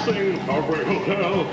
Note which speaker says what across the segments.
Speaker 1: singing Parkway Hotel.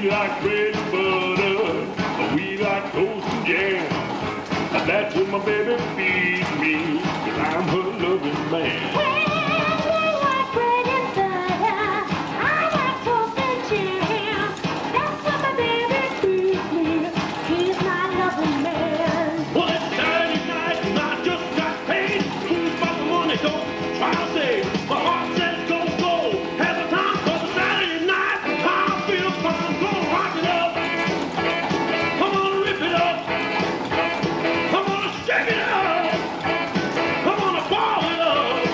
Speaker 1: Like bread and butter, we like toast and jam. That's what my baby feeds me, 'cause I'm her loving man.
Speaker 2: Hey, we like bread and butter, I like toast and jam. That's what my baby feeds me, he's my loving man.
Speaker 1: Well, it's Saturday night and I just got paid. Who's about the money? Don't try to save. My heart says go, go. Have a time for the Saturday night. I feel fine. Rock it up. Come on, rip it up. Come on, shake it up. Come on, ball it up.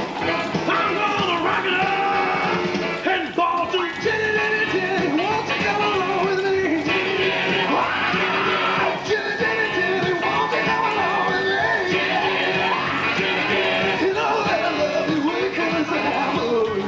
Speaker 1: I'm gonna rock it up. And ball to Jenny, Jenny, won't you come along with me? Wow. Jenny, Jenny, Jenny, won't you come along with me? You know that I love you when you come and say I love you.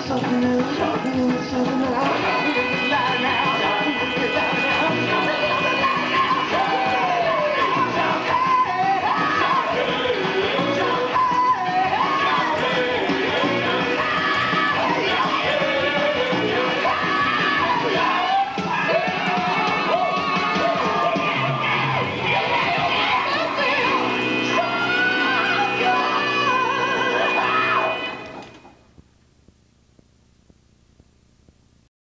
Speaker 1: Something else.